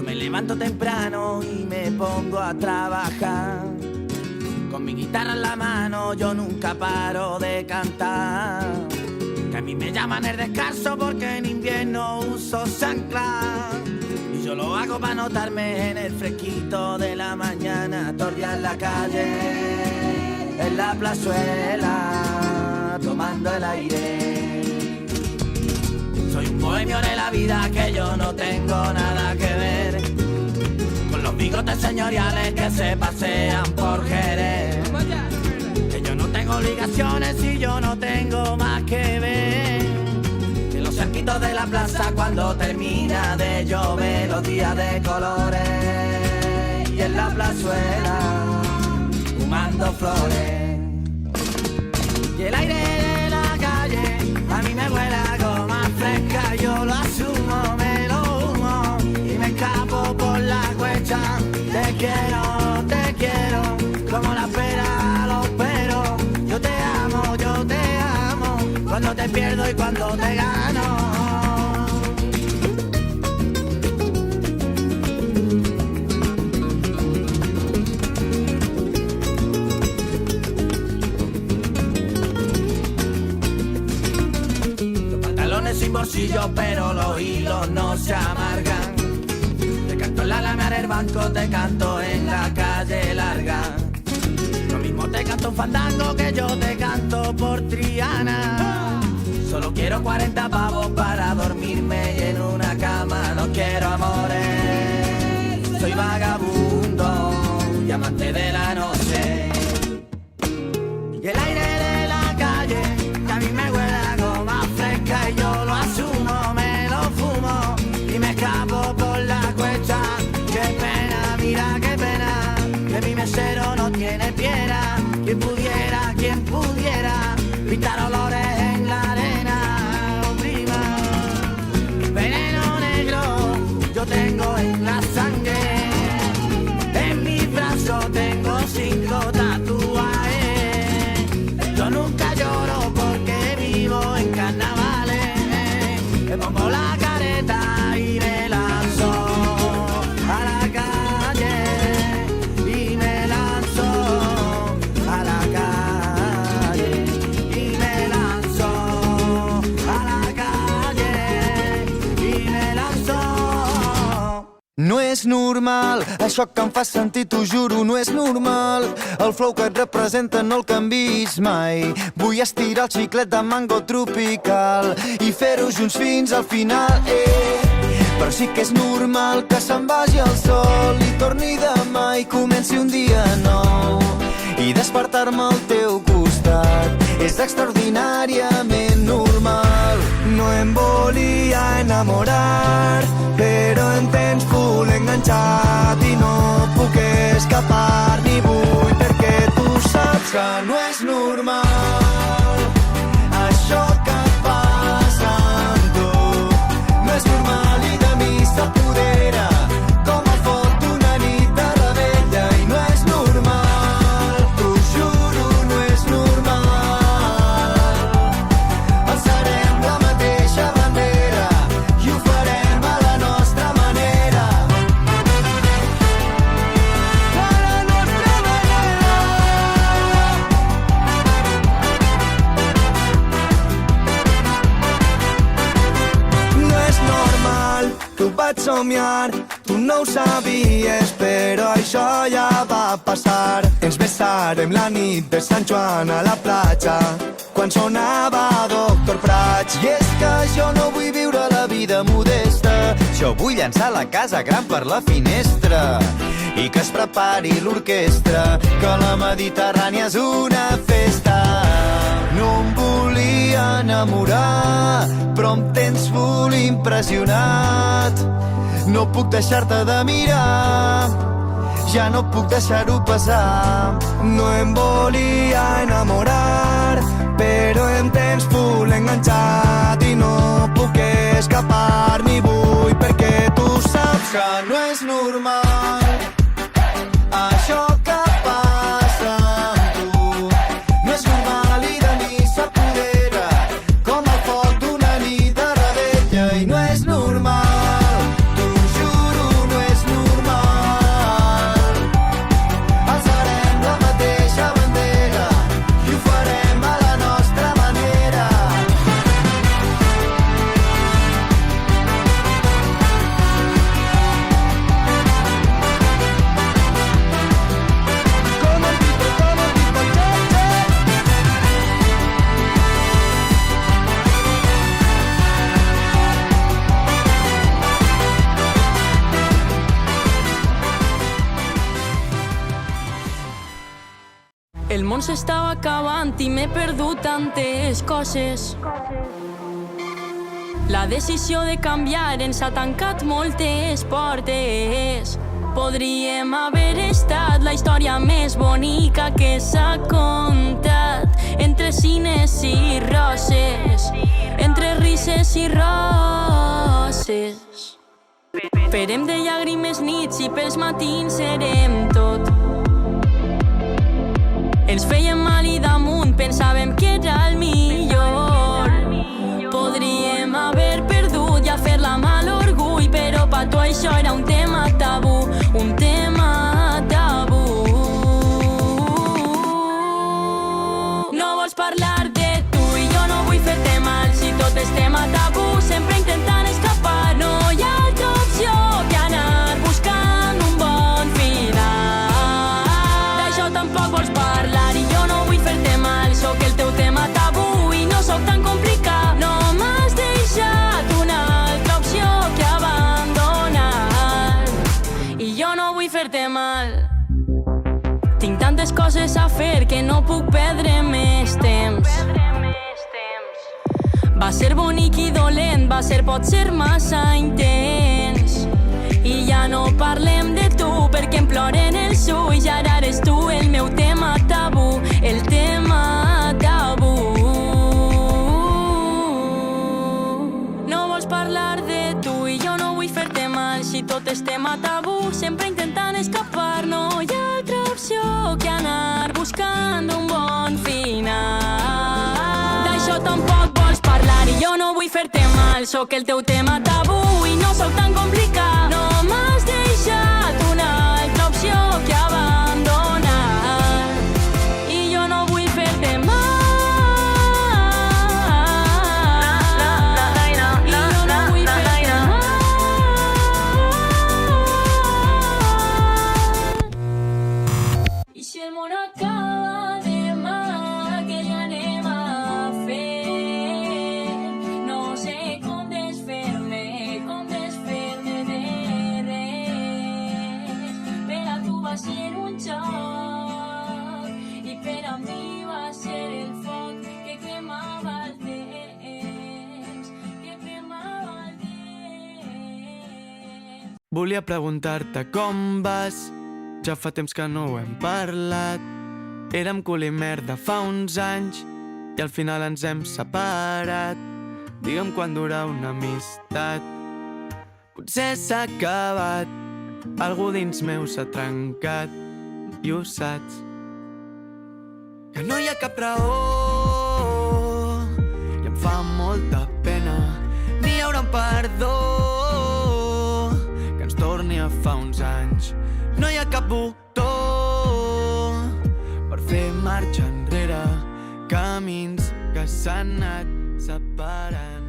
me levanto temprano y me pongo a trabajar. Con mi guitarra en la mano yo nunca paro de cantar. Que a mí me llaman el descalzo porque en invierno uso chanclas. Y yo lo hago para notarme en el fresquito de la mañana. Tordia en la calle, en la plazuela, tomando el aire. Soy un bohemio de la vida, que yo no tengo nada que ver con los bigotes señoriales que se pasean por Jerez. Que yo no tengo obligaciones y yo no tengo más que ver que los cerquitos de la plaza cuando termina de llover, los días de colores y en la plazuela fumando flores. Y el aire de la calle a mí me huele a goma fresca, yo lo asumo, me lo humo y me escapo por la cuecha. Te quiero, como la pera los peros. Yo te amo, cuando te pierdo y cuando te gano. Sin bolsillo, pero los hilos no se amargan. Te canto en la alameda del banco, te canto en la calle larga. Lo mismo te canto un fandango que yo te canto por Triana. Solo quiero 40 pavos para dormirme y en una cama. No quiero amores, soy vagabundo y amante de la noche. Y el aire de la calle, que a mí me huele a goma fresca y yo lo asumo, me lo fumo y me escapo por la cuesta. Qué pena, mira qué pena, que mi mesero no tiene piedra. Quien pudiera pintar olores en la arena, oh prima. Veneno negro yo tengo en la sangre, en mis brazos tengo 5 tatuajes. Yo nunca lloro porque vivo en carnavales. Me pongo la careta y me lanzo a la calle. Y me lanzo a la calle. Y me lanzo a la calle. Y me lanzo. No és normal, això que em fa sentir, t'ho juro, no és normal. El flow que et representa no el canvis mai. Vull estirar el xiclet de mango tropical i fer-ho junts fins al final, Però sí que és normal que se'n vagi el sol i torni demà i comenci un dia nou. I despertar-me al teu costat és extraordinàriament normal. No em volia enamorar, però em tens full enganxat i no puc escapar ni vull, perquè tu saps que no és normal això que passa amb tu. No és normal i de mi s'apodera com el foc d'una nit de rebella. I no és normal, t'ho juro, no és normal. Alçarem la mateixa bandera i ho farem a la nostra manera. A la nostra manera. No és normal, tu vaig somiar, tu no ho sabies, però això ja va passar. Ens besarem la nit de Sant Joan a la platja, quan sonava Doctor Prats. I és que jo no vull viure la vida modesta, jo vull llançar la casa gran per la finestra i que es prepari l'orquestra, que la Mediterrània és una festa. No em volia enamorar, però em tens full impressionat. No puc deixar-te de mirar, ja no puc deixar-ho passar. No em volia enamorar, però em tens full enganxat i no puc escapar ni vull, perquè tu saps que no és normal això que passa amb tu. No és normal i de mi s'apodera com el foc d'una nit de rebella. I no és normal, t'ho juro, no és món s'estava acabant i m'he perdut tantes coses. La decisió de canviar ens ha tancat moltes portes. Podríem haver estat la història més bonica que s'ha contat. Entre cines i roses, entre risses i roses. Farem de llàgrimes nits i pels matins serem tot. Ens fèiem mal i damunt pensàvem que era el millor. Podríem haver perdut i a fer-la mal orgull, però per tu això era un tema tabú, un tema tabú. No vols parlar de tu i jo no vull fer-te mal. Si tot és tema tabú, sempre intentant escapar. No hi ha altra opció que anar buscant un bon final. D'això tampoc vols parlar i jo no vull fer-te mal. Sóc el teu tema tabú i no sóc tan complicat. No m'has deixat una altra opció que abandonar i jo no vull fer-te mal. Tinc tantes coses a fer que no puc perdre més temps. Va ser bonic i dolent, va ser potser massa intens. I ja no parlem de tu perquè em ploren els ulls. Ara eres tu el meu tema tabú, el tema tabú. No vols parlar de tu i jo no vull fer-te mal. Si tot és tema tabú, sempre intentant escapar. No hi ha altra opció que anar buscant un bon final. D'això tampoc vols parlar i jo no vull fer-te mal. Sóc el teu tema tabú i no sóc tan complicat. No m'has deixat una altra opció que abandonar i jo no vull fer-te mal. I jo no vull fer-te mal. I si el món acaba demà, què hi anem a fer? No sé com desfer-me de res. Per a tu va ser un xoc i per a mi va ser el foc que cremava el temps, que cremava el temps. Volia preguntar-te com vas, ja fa temps que no ho hem parlat. Érem cul i merda fa uns anys i al final ens hem separat. Digue'm quan dura una amistat. Potser s'ha acabat, algú dins meu s'ha trencat i ho saps. Que no hi ha cap raó i em fa molta pena. Ni hi haurà un perdó que ens torni a fa uns anys. No hi ha cap botó per fer marxa enrere, camins que s'han anat separant.